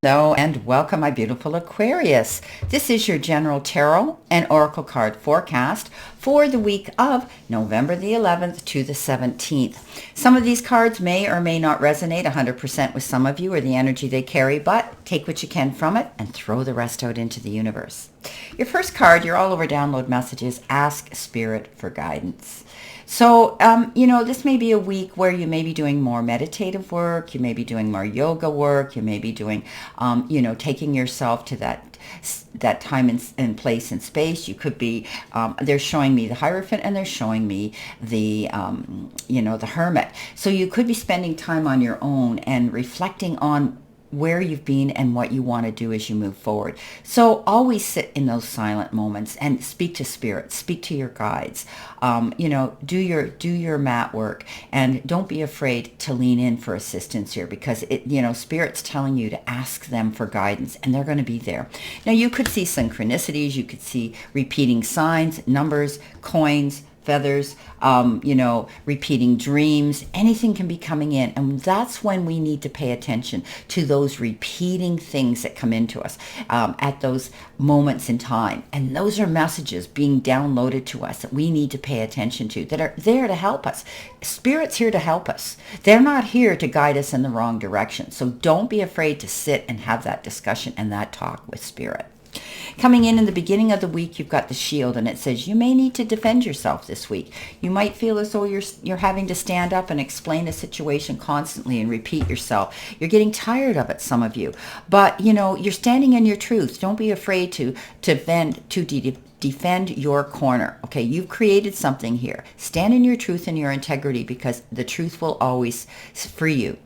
Hello and welcome, my beautiful Aquarius. This is your general tarot and oracle card forecast for the week of November the 11th to the 17th. Some of these cards may or may not resonate 100% with some of you or the energy they carry, but take what you can from it and throw the rest out into the universe. Your first card, your all over download messages, ask Spirit for guidance. So, this may be a week where you may be doing more meditative work. You may be doing more yoga work. You may be doing, taking yourself to that time and place and space. You could be, they're showing me the Hierophant and they're showing me the Hermit. So you could be spending time on your own and reflecting on where you've been and what you want to do as you move forward. So always sit in those silent moments and speak to spirit, speak to your guides. Do your mat work, and don't be afraid to lean in for assistance here, because spirit's telling you to ask them for guidance and they're going to be there. Now you could see synchronicities, you could see repeating signs, numbers, coins, feathers, repeating dreams. Anything can be coming in, and that's when we need to pay attention to those repeating things that come into us at those moments in time. And those are messages being downloaded to us that we need to pay attention to, that are there to help us. Spirit's here to help us. They're not here to guide us in the wrong direction. So don't be afraid to sit and have that discussion and that talk with Spirit. Coming in the beginning of the week, you've got the Shield, and it says you may need to defend yourself this week. You might feel as though you're having to stand up and explain a situation constantly and repeat yourself. You're getting tired of it, some of you. But, you're standing in your truth. Don't be afraid to defend your corner. Okay, you've created something here. Stand in your truth and your integrity, because the truth will always free you.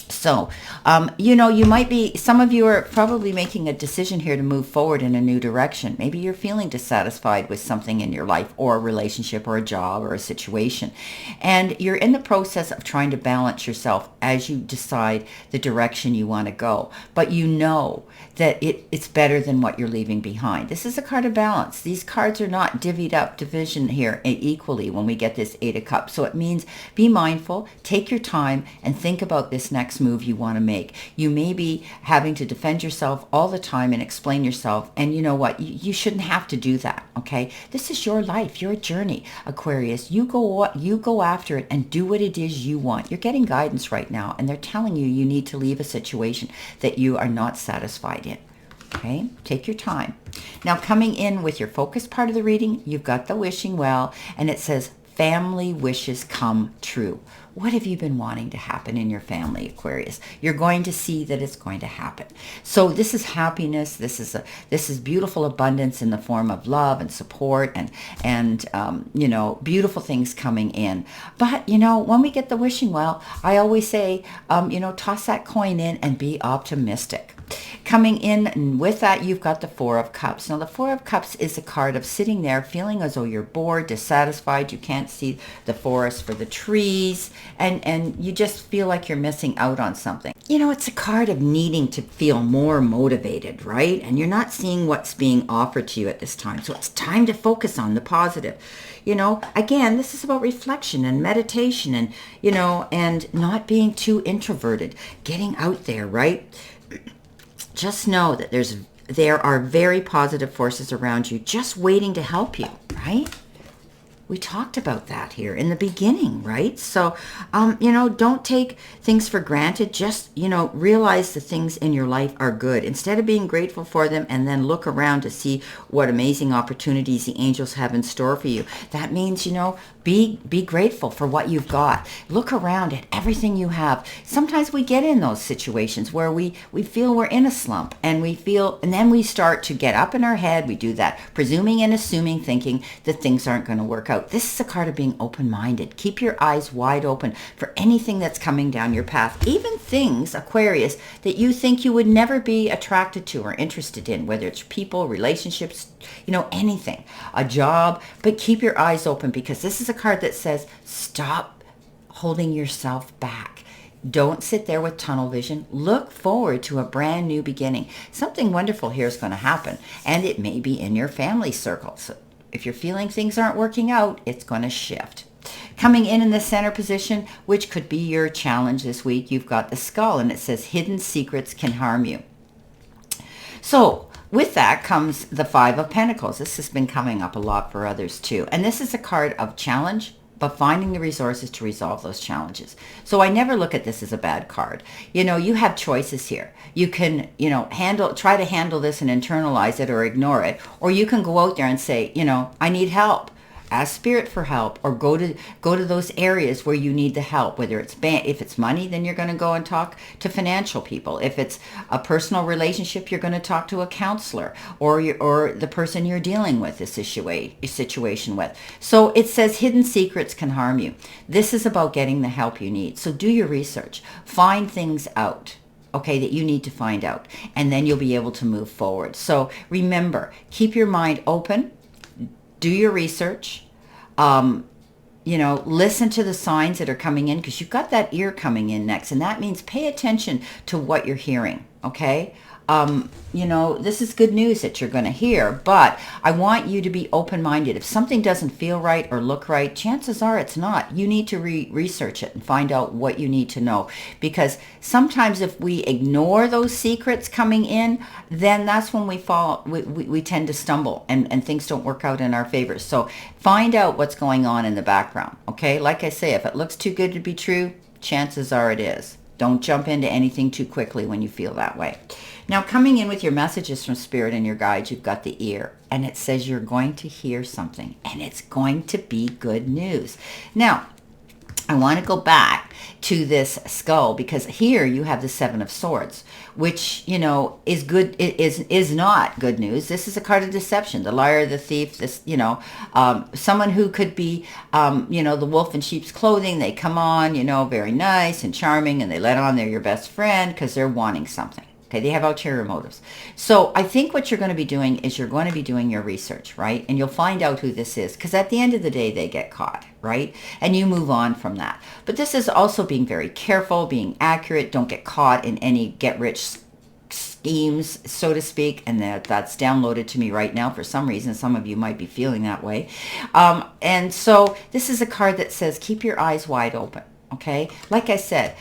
So, some of you are probably making a decision here to move forward in a new direction. Maybe you're feeling dissatisfied with something in your life, or a relationship, or a job, or a situation. And you're in the process of trying to balance yourself as you decide the direction you want to go. But you know that it's better than what you're leaving behind. This is a card of balance. These cards are not divvied up, division here equally when we get this Eight of Cups. So it means be mindful, take your time, and think about this next move you want to make. You may be having to defend yourself all the time and explain yourself, and you know what? You shouldn't have to do that, okay? This is your life, your journey, Aquarius. You go after it and do what it is you want. You're getting guidance right now, and they're telling you need to leave a situation that you are not satisfied in. Okay, take your time. Now, coming in with your focus part of the reading, you've got the wishing well, and it says family wishes come true. What have you been wanting to happen in your family, Aquarius? You're going to see that it's going to happen. So this is happiness. This is beautiful abundance in the form of love and support and beautiful things coming in. But when we get the wishing well, I always say toss that coin in and be optimistic. Coming in with that, you've got the Four of Cups. Now, the Four of Cups is a card of sitting there feeling as though you're bored, dissatisfied. You can't see the forest for the trees, and you just feel like you're missing out on something. It's a card of needing to feel more motivated, right? And you're not seeing what's being offered to you at this time. So it's time to focus on the positive. Again, this is about reflection and meditation and not being too introverted, getting out there, right? Just know that there are very positive forces around you just waiting to help you, right? We talked about that here in the beginning, right? So, don't take things for granted. Just, realize the things in your life are good. Instead of being grateful for them and then look around to see what amazing opportunities the angels have in store for you. That means, be grateful for what you've got. Look around at everything you have. Sometimes we get in those situations where we feel we're in a slump, and then we start to get up in our head. We do that presuming and assuming, thinking that things aren't going to work out. This is a card of being open-minded. Keep your eyes wide open for anything that's coming down your path, even things, Aquarius, that you think you would never be attracted to or interested in, whether it's people, relationships, anything, a job. But keep your eyes open, because this is a card that says stop holding yourself back. Don't sit there with tunnel vision. Look forward to a brand new beginning. Something wonderful here is going to happen, and it may be in your family circle. So if you're feeling things aren't working out, it's going to shift. Coming in the center position, which could be your challenge this week, you've got the skull, and it says hidden secrets can harm you. So with that comes the Five of Pentacles. This has been coming up a lot for others too. And this is a card of challenge, but finding the resources to resolve those challenges. So I never look at this as a bad card. You know, you have choices here. You can, you know, try to handle this and internalize it or ignore it. Or you can go out there and say, you know, I need help. Ask spirit for help, or go to those areas where you need the help. Whether it's if it's money, then you're going to go and talk to financial people. If it's a personal relationship, you're going to talk to a counselor or the person you're dealing with this situation with. So it says hidden secrets can harm you. This is about getting the help you need. So do your research. Find things out, okay, that you need to find out, and then you'll be able to move forward. So remember, keep your mind open. Do your research, you know, listen to the signs that are coming in, because you've got that ear coming in next. And that means pay attention to what you're hearing, okay? You know, this is good news that you're going to hear, but I want you to be open-minded. If something doesn't feel right or look right, chances are it's not. You need to research it and find out what you need to know, because sometimes if we ignore those secrets coming in, then that's when we tend to stumble and things don't work out in our favor. So find out what's going on in the background, okay? Like I say, if it looks too good to be true, chances are it is. Don't jump into anything too quickly when you feel that way. Now, coming in with your messages from Spirit and your guides, you've got the ear, and it says you're going to hear something, and it's going to be good news. Now, I want to go back to this skull, because here you have the Seven of Swords, which, you know, is good, is not good news. This is a card of deception, the liar, the thief, this, you know, someone who could be, you know, the wolf in sheep's clothing. They come on, you know, very nice and charming, and they let on they're your best friend because they're wanting something. Okay, they have ulterior motives. So I think what you're going to be doing is you're going to be doing your research, right? And you'll find out who this is, because at the end of the day, they get caught, right? And you move on from that. But this is also being very careful, being accurate. Don't get caught in any get-rich schemes, so to speak. And that's downloaded to me right now for some reason. Some of you might be feeling that way. And so this is a card that says keep your eyes wide open. Okay, like I said,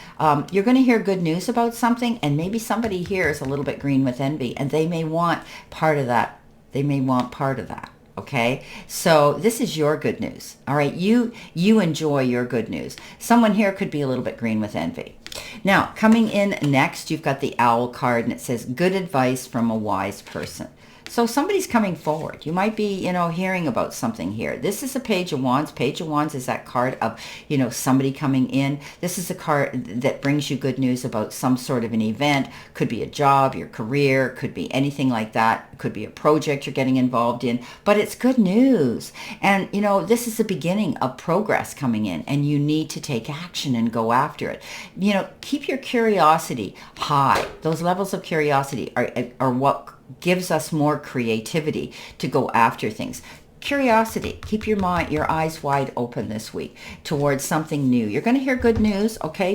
you're going to hear good news about something, and maybe somebody here is a little bit green with envy, and they may want part of that. They may want part of that. Okay, so this is your good news. All right, you enjoy your good news. Someone here could be a little bit green with envy. Now, coming in next, you've got the owl card, and it says good advice from a wise person. So somebody's coming forward. You might be, you know, hearing about something here. This is a Page of Wands. Page of Wands is that card of, you know, somebody coming in. This is a card that brings you good news about some sort of an event. Could be a job, your career, could be anything like that. Could be a project you're getting involved in, but it's good news. And, you know, this is the beginning of progress coming in, and you need to take action and go after it. You know, keep your curiosity high. Those levels of curiosity are what gives us more creativity to go after things. Curiosity. Keep your eyes wide open this week towards something new. You're going to hear good news, okay?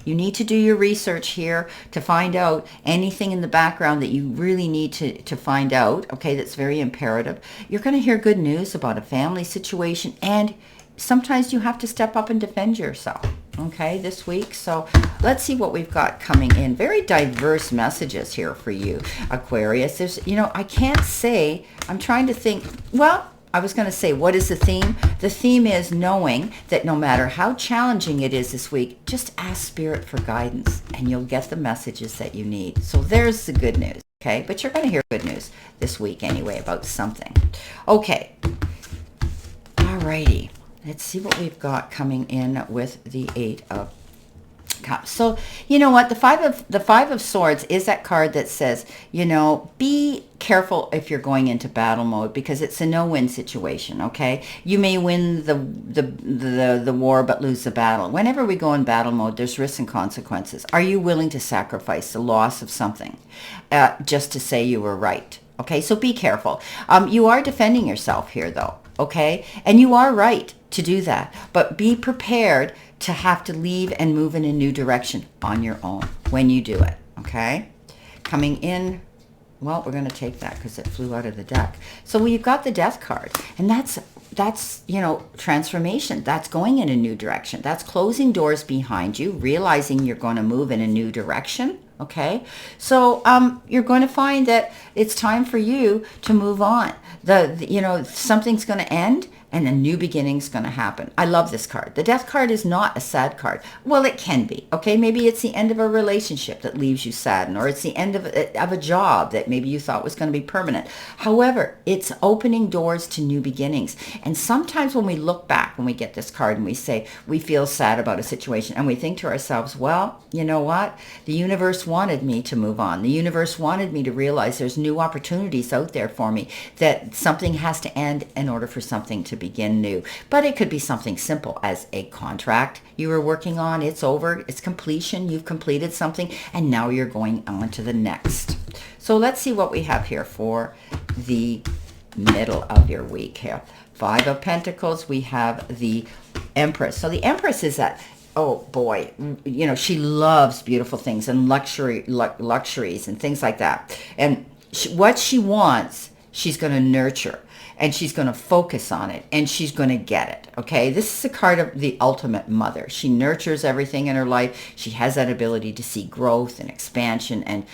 You need to do your research here to find out anything in the background that you really need to find out, okay? That's very imperative. You're going to hear good news about a family situation, and sometimes you have to step up and defend yourself, okay, this week. So let's see what we've got coming in. Very diverse messages here for you, Aquarius. There's, you know, I can't say, I'm trying to think, well, I was going to say, what is the theme? The theme is knowing that no matter how challenging it is this week, just ask Spirit for guidance, and you'll get the messages that you need. So there's the good news, okay? But you're going to hear good news this week anyway about something. Okay. Alrighty. Let's see what we've got coming in with the Eight of Cups. So, you know what? The Five of Swords is that card that says, you know, be careful if you're going into battle mode, because it's a no-win situation, okay? You may win the war but lose the battle. Whenever we go in battle mode, there's risks and consequences. Are you willing to sacrifice the loss of something just to say you were right? Okay, so be careful. You are defending yourself here, though, okay? And you are right to do that, but be prepared to have to leave and move in a new direction on your own when you do it, okay? Coming in, well, we're going to take that because it flew out of the deck. So we've got the Death card, and that's, you know, transformation. That's going in a new direction. That's closing doors behind you, realizing you're going to move in a new direction, Okay, so you're going to find that it's time for you to move on. Something's going to end and a new beginning's going to happen. I love this card. The death card is not a sad card. Well, it can be. Okay, maybe it's the end of a relationship that leaves you saddened, or it's the end of a job that maybe you thought was going to be permanent. However, it's opening doors to new beginnings. And sometimes when we look back, when we get this card and we say we feel sad about a situation, and we think to ourselves, well, you know what? The universe wanted me to move on. The universe wanted me to realize there's new opportunities out there for me, that something has to end in order for something to begin new. But it could be something simple as a contract you were working on. It's over. It's completion. You've completed something, and now you're going on to the next. So let's see what we have here for the middle of your week here. 5 of Pentacles. We have the Empress. So the Empress is that, oh boy, she loves beautiful things and luxuries and things like that. And what she wants, she's going to nurture, and she's going to focus on it, and she's going to get it. Okay, this is a card of the ultimate mother. She nurtures everything in her life. She has that ability to see growth and expansion and,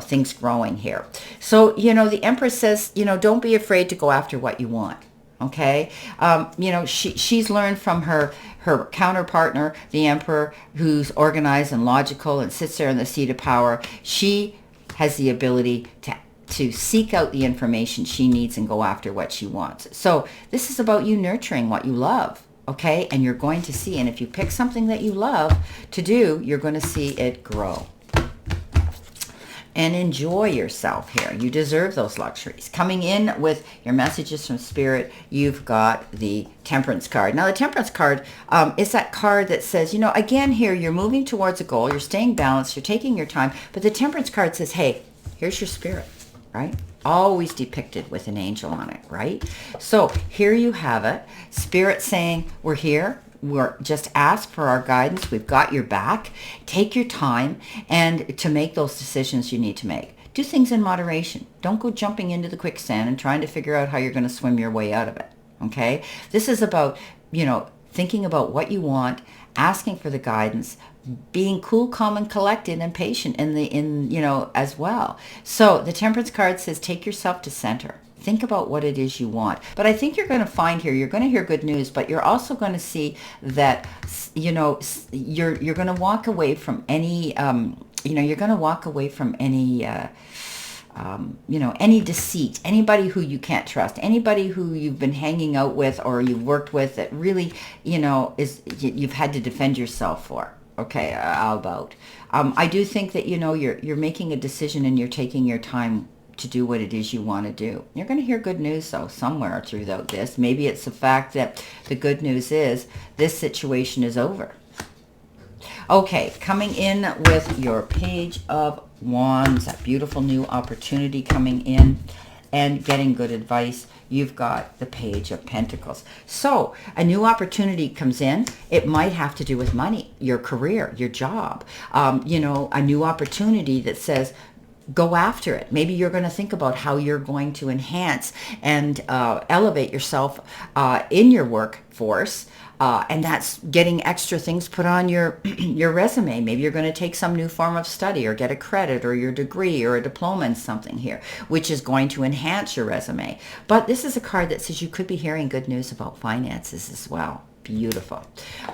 things growing here. So, the Empress says, don't be afraid to go after what you want. Okay, she's learned from her counterpartner, the Emperor, who's organized and logical and sits there in the seat of power. She has the ability to seek out the information she needs and go after what she wants. So this is about you nurturing what you love, okay? And you're going to see, and if you pick something that you love to do, you're going to see it grow. And enjoy yourself here. You deserve those luxuries. Coming in with your messages from Spirit, you've got the Temperance card. Now, the Temperance card is that card that says, again here, you're moving towards a goal, you're staying balanced, you're taking your time, but the Temperance card says, hey, here's your spirit. Right? Always depicted with an angel on it, right? So here you have it. Spirit saying, we're here. We're just ask for our guidance. We've got your back. Take your time and to make those decisions you need to make. Do things in moderation. Don't go jumping into the quicksand and trying to figure out how you're going to swim your way out of it. Okay? This is about, thinking about what you want, asking for the guidance, being cool, calm, and collected and patient as well. So the Temperance card says, take yourself to center. Think about what it is you want. But I think you're going to find here, you're going to hear good news, but you're also going to see that, you're going to walk away from any, you're going to walk away from any, any deceit, anybody who you can't trust, anybody who you've been hanging out with or you've worked with that really, you've had to defend yourself for. Okay, how about? I do think that, you're making a decision and you're taking your time to do what it is you want to do. You're going to hear good news, though, somewhere throughout this. Maybe it's the fact that the good news is this situation is over. Okay, coming in with your Page of Wands, that beautiful new opportunity coming in and getting good advice. You've got the Page of Pentacles. So a new opportunity comes in. It might have to do with money, your career, your job, a new opportunity that says, go after it. Maybe you're going to think about how you're going to enhance and elevate yourself in your workforce. And that's getting extra things put on your your resume. Maybe you're going to take some new form of study or get a credit or your degree or a diploma in something here, which is going to enhance your resume. But this is a card that says you could be hearing good news about finances as well. Beautiful.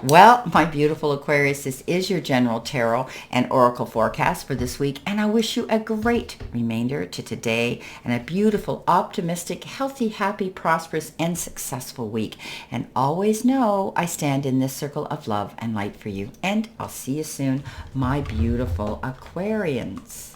Well, my beautiful Aquarius, this is your general tarot and oracle forecast for this week, and I wish you a great remainder to today and a beautiful, optimistic, healthy, happy, prosperous, and successful week. And always know I stand in this circle of love and light for you, and I'll see you soon, my beautiful Aquarians.